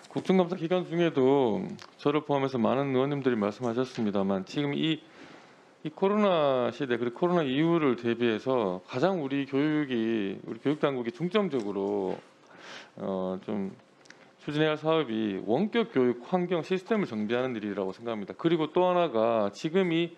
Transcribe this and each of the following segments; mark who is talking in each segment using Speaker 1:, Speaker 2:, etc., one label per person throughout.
Speaker 1: 국정감사 기간 중에도 저를 포함해서 많은 의원님들이 말씀하셨습니다만 지금 이 코로나 시대 그리고 코로나 이후를 대비해서 가장 우리 교육 당국이 중점적으로 좀 추진해야 할 사업이 원격 교육 환경 시스템을 정비하는 일이라고 생각합니다. 그리고 또 하나가 지금 이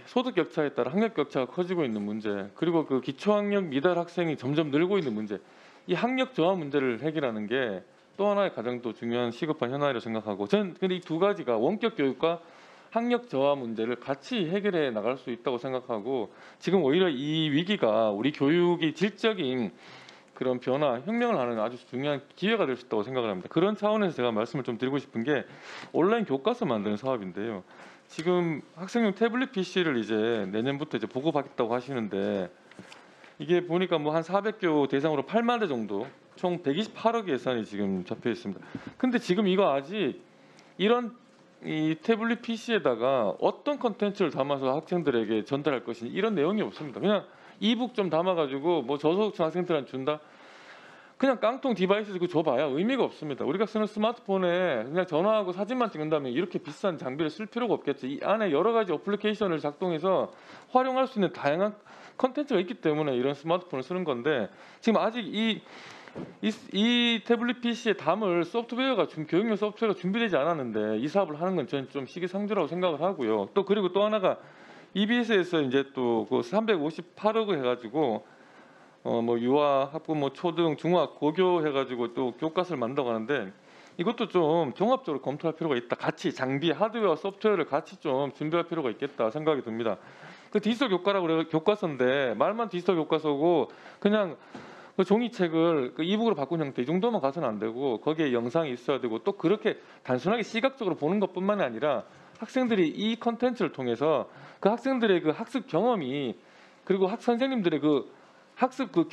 Speaker 1: 소득 격차에 따라 학력 격차가 커지고 있는 문제, 그리고 그 기초학력 미달 학생이 점점 늘고 있는 문제, 이 학력 저하 문제를 해결하는 게 또 하나의 가장 또 중요한 시급한 현안이라고 생각하고, 저는 근데 이 두 가지가 원격 교육과 학력 저하 문제를 같이 해결해 나갈 수 있다고 생각하고, 지금 오히려 이 위기가 우리 교육이 질적인 그런 변화, 혁명을 하는 아주 중요한 기회가 될 수 있다고 생각을 합니다. 그런 차원에서 제가 말씀을 좀 드리고 싶은 게 온라인 교과서 만드는 사업인데요. 지금 학생용 태블릿 PC를 이제 내년부터 이제 보급하겠다고 하시는데, 이게 보니까 뭐 한 400교 대상으로 8만 대 정도, 총 128억 예산이 지금 잡혀 있습니다. 근데 지금 이거 아직 이런 이 태블릿 PC에다가 어떤 컨텐츠를 담아서 학생들에게 전달할 것인지 이런 내용이 없습니다. 그냥 이북 좀 담아가지고 뭐 저소득층 학생들한테 준다. 그냥 깡통 디바이스 그 줘봐야 의미가 없습니다. 우리가 쓰는 스마트폰에 그냥 전화하고 사진만 찍는다면 이렇게 비싼 장비를 쓸 필요가 없겠죠. 이 안에 여러 가지 어플리케이션을 작동해서 활용할 수 있는 다양한 컨텐츠가 있기 때문에 이런 스마트폰을 쓰는 건데, 지금 아직 이 태블릿 PC에 담을 소프트웨어가 교육용 소프트웨어가 준비되지 않았는데 이 사업을 하는 건 저는 좀 시기상조라고 생각을 하고요. 또 그리고 또 하나가 EBS에서 이제 또 그 358억을 해가지고 뭐 유아, 학부모, 초등, 중학, 고교 해가지고 또 교과서를 만들어 가는데, 이것도 좀 종합적으로 검토할 필요가 있다. 같이 장비, 하드웨어, 소프트웨어를 같이 좀 준비할 필요가 있겠다 생각이 듭니다. 그 디지털 교과라고 그래 교과서인데 말만 디지털 교과서고 그냥 그 종이책을 그 이북으로 바꾼 형태 이 정도만 가서는 안 되고 거기에 영상이 있어야 되고, 또 그렇게 단순하게 시각적으로 보는 것뿐만이 아니라 학생들이 이 컨텐츠를 통해서 그 학생들의 그 학습 경험이, 그리고 선생님들의 그 학습 그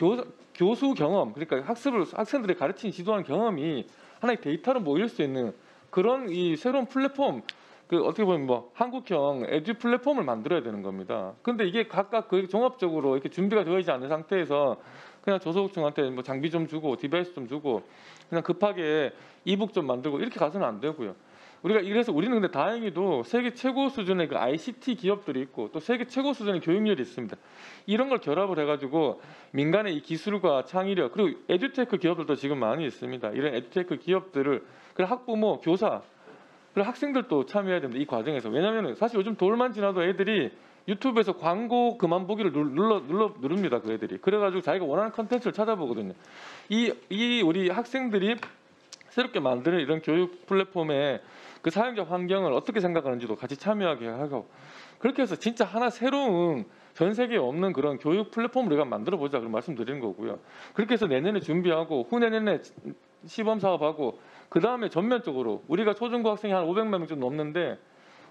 Speaker 1: 교수 경험, 그러니까 학습을 학생들이 가르치는 지도하는 경험이 하나의 데이터로 모일 수 있는 그런 이 새로운 플랫폼, 그 어떻게 보면 뭐 한국형 에듀 플랫폼을 만들어야 되는 겁니다. 근데 이게 각각 그 종합적으로 이렇게 준비가 되어 있지 않은 상태에서 그냥 저소득층한테 뭐 장비 좀 주고 디바이스 좀 주고 그냥 급하게 이북 좀 만들고 이렇게 가서는 안 되고요. 우리는 근데 다행히도 세계 최고 수준의 그 ICT 기업들이 있고 또 세계 최고 수준의 교육열이 있습니다. 이런 걸 결합을 해가지고 민간의 이 기술과 창의력, 그리고 에듀테크 기업들도 지금 많이 있습니다. 이런 에듀테크 기업들을, 그리고 학부모, 교사, 그리고 학생들도 참여해야 됩니다. 이 과정에서. 왜냐하면 사실 요즘 돌만 지나도 애들이 유튜브에서 광고 그만 보기를 누릅니다. 그 애들이. 그래가지고 자기가 원하는 컨텐츠를 찾아보거든요. 우리 학생들이 새롭게 만드는 이런 교육 플랫폼의 그 사용자 환경을 어떻게 생각하는지도 같이 참여하게 하고, 그렇게 해서 진짜 하나 새로운 전 세계에 없는 그런 교육 플랫폼을 우리가 만들어 보자 그런 말씀드리는 거고요. 그렇게 해서 내년에 준비하고 후내년에 시범 사업하고 그 다음에 전면적으로 우리가 초중고 학생이 한 500만 명 좀 넘는데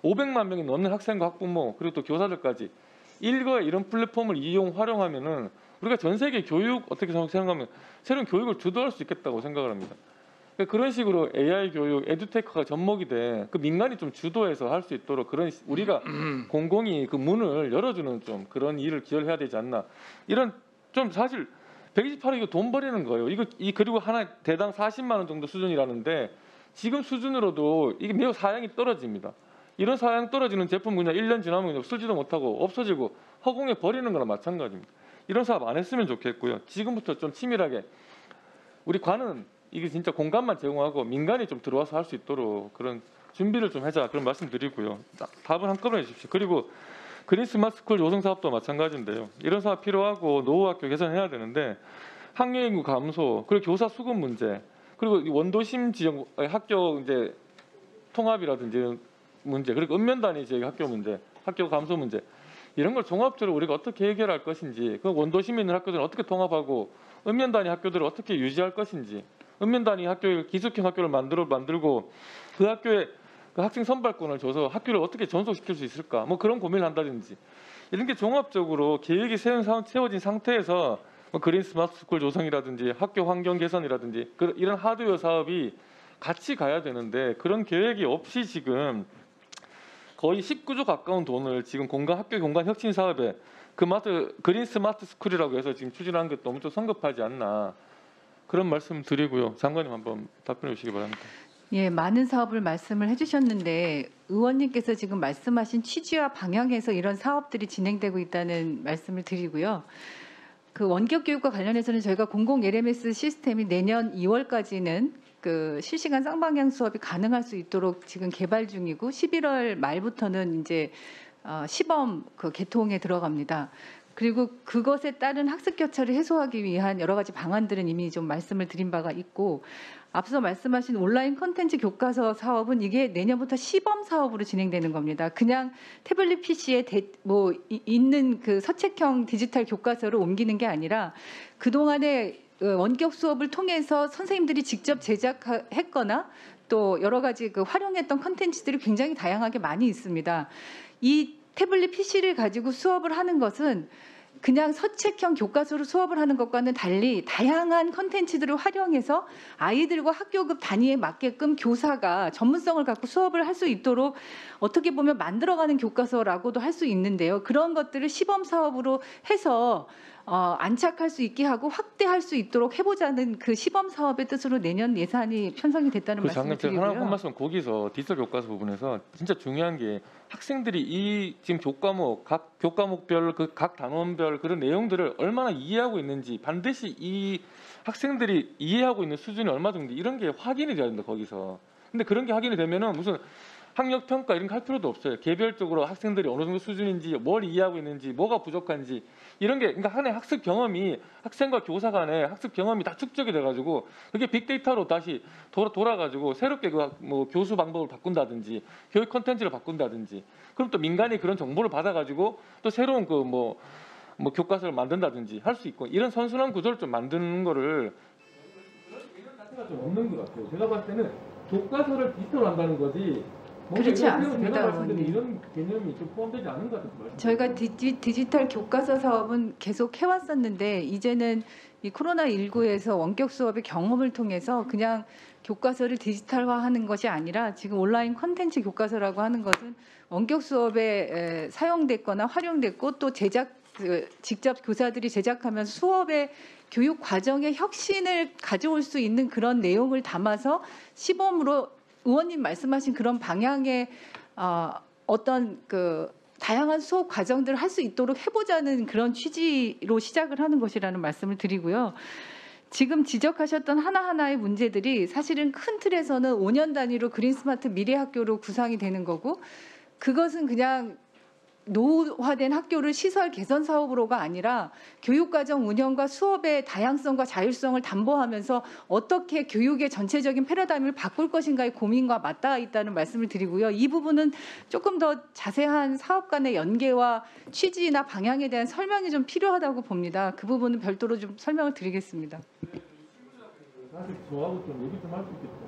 Speaker 1: 500만 명이 넘는 학생과 학부모 그리고 또 교사들까지 일거에 이런 플랫폼을 활용하면은 우리가 전 세계 교육 어떻게 생각하면 새로운 교육을 주도할 수 있겠다고 생각을 합니다. 그런 식으로 AI 교육, 에듀테크가 접목이 돼 그 민간이 좀 주도해서 할 수 있도록 그런 우리가 공공이 그 문을 열어주는 좀 그런 일을 기여해야 되지 않나. 이런 좀 사실 128억 이거 돈 버리는 거예요. 그리고 하나 대당 40만 원 정도 수준이라는데 지금 수준으로도 이게 매우 사양이 떨어집니다. 이런 사양 떨어지는 제품 그냥 1년 지나면 그냥 쓰지도 못하고 없어지고 허공에 버리는 거나 마찬가지입니다. 이런 사업 안 했으면 좋겠고요. 지금부터 좀 치밀하게 우리 관은 이게 진짜 공간만 제공하고 민간이 좀 들어와서 할 수 있도록 그런 준비를 좀 하자 그런 말씀드리고요. 답은 한꺼번에 주십시오. 그리고 그린 스마트 스쿨 조성 사업도 마찬가지인데요. 이런 사업 필요하고 노후 학교 개선해야 되는데 학령 인구 감소, 그리고 교사 수급 문제, 그리고 원도심 지역 학교 이제 통합이라든지 문제, 그리고 읍면 단위 지역 학교 문제, 학교 감소 문제, 이런 걸 종합적으로 우리가 어떻게 해결할 것인지, 그 원도심에 있는 학교들은 어떻게 통합하고 읍면 단위 학교들을 어떻게 유지할 것인지, 읍면 단위 학교에 기숙형 학교를 만들고 그 학교에 그 학생 선발권을 줘서 학교를 어떻게 전속시킬 수 있을까, 뭐 그런 고민을 한다든지, 이런 게 종합적으로 계획이 세워진 상태에서 뭐 그린 스마트 스쿨 조성이라든지 학교 환경 개선이라든지 이런 하드웨어 사업이 같이 가야 되는데, 그런 계획이 없이 지금 거의 19조 가까운 돈을 지금 학교 공간 혁신 사업에 그린 스마트 스쿨이라고 해서 지금 추진하는 게 너무 좀 성급하지 않나. 그런 말씀 드리고요. 장관님 한번 답변해 주시기 바랍니다.
Speaker 2: 예, 많은 사업을 말씀을 해주셨는데 의원님께서 지금 말씀하신 취지와 방향에서 이런 사업들이 진행되고 있다는 말씀을 드리고요. 그 원격 교육과 관련해서는 저희가 공공 LMS 시스템이 내년 2월까지는 그 실시간 쌍방향 수업이 가능할 수 있도록 지금 개발 중이고 11월 말부터는 이제 시범 그 개통에 들어갑니다. 그리고 그것에 따른 학습 격차를 해소하기 위한 여러 가지 방안들은 이미 좀 말씀을 드린 바가 있고 앞서 말씀하신 온라인 콘텐츠 교과서 사업은 이게 내년부터 시범 사업으로 진행되는 겁니다. 그냥 태블릿 PC에 있는 그 서책형 디지털 교과서를 옮기는 게 아니라 그동안에 원격 수업을 통해서 선생님들이 직접 제작했거나 또 여러 가지 그 활용했던 콘텐츠들이 굉장히 다양하게 많이 있습니다. 이 태블릿 PC를 가지고 수업을 하는 것은 그냥 서책형 교과서로 수업을 하는 것과는 달리 다양한 콘텐츠들을 활용해서 아이들과 학교급 단위에 맞게끔 교사가 전문성을 갖고 수업을 할 수 있도록 어떻게 보면 만들어가는 교과서라고도 할 수 있는데요. 그런 것들을 시범 사업으로 해서 안착할 수 있게 하고 확대할 수 있도록 해보자는 그 시범 사업의 뜻으로 내년 예산이 편성이 됐다는 말씀을 드리고요.
Speaker 1: 하나 한 말씀 거기서 디지털 교과서 부분에서 진짜 중요한 게 학생들이 이 지금 교과목 각 교과목별 그 각 단원별 그런 내용들을 얼마나 이해하고 있는지 반드시 이 학생들이 이해하고 있는 수준이 얼마 정도 이런 게 확인이 돼야 된다 거기서. 근데 그런 게 확인이 되면은 무슨 학력 평가 이런 거 할 필요도 없어요. 개별적으로 학생들이 어느 정도 수준인지 뭘 이해하고 있는지 뭐가 부족한지 이런 게 그러니까 하나의 학습 경험이 학생과 교사 간의 학습 경험이 다 축적이 돼가지고 그게 빅데이터로 다시 돌아가지고 새롭게 그 뭐 교수 방법을 바꾼다든지 교육 콘텐츠를 바꾼다든지 그럼 또 민간이 그런 정보를 받아가지고 또 새로운 그 뭐 교과서를 만든다든지 할 수 있고 이런 선순환 구조를 좀 만드는 거를 그런 개념 자체가 좀 없는 것 같아요. 제가 봤을 때는 교과서를 디지털로 한다는 거지.
Speaker 2: 그렇지 않습니다.
Speaker 1: 제가 말씀드린 이런 개념이 좀 포함되지 않은 것 같아요.
Speaker 2: 저희가 디지털 교과서 사업은 계속 해왔었는데 이제는 이 코로나19에서 원격 수업의 경험을 통해서 그냥 교과서를 디지털화하는 것이 아니라 지금 온라인 콘텐츠 교과서라고 하는 것은 원격 수업에 사용됐거나 활용됐고 또 직접 교사들이 제작하면서 수업의 교육 과정의 혁신을 가져올 수 있는 그런 내용을 담아서 시범으로 의원님 말씀하신 그런 방향의 어떤 그 다양한 수업 과정들을 할 수 있도록 해보자는 그런 취지로 시작을 하는 것이라는 말씀을 드리고요. 지금 지적하셨던 하나하나의 문제들이 사실은 큰 틀에서는 5년 단위로 그린스마트 미래학교로 구상이 되는 거고 그것은 그냥 노후화된 학교를 시설 개선 사업으로가 아니라 교육과정 운영과 수업의 다양성과 자율성을 담보하면서 어떻게 교육의 전체적인 패러다임을 바꿀 것인가의 고민과 맞닿아 있다는 말씀을 드리고요. 이 부분은 조금 더 자세한 사업 간의 연계와 취지나 방향에 대한 설명이 좀 필요하다고 봅니다. 그 부분은 별도로 좀 설명을 드리겠습니다.
Speaker 1: 사실 저하고 좀 얘기 좀 할 수 있겠죠.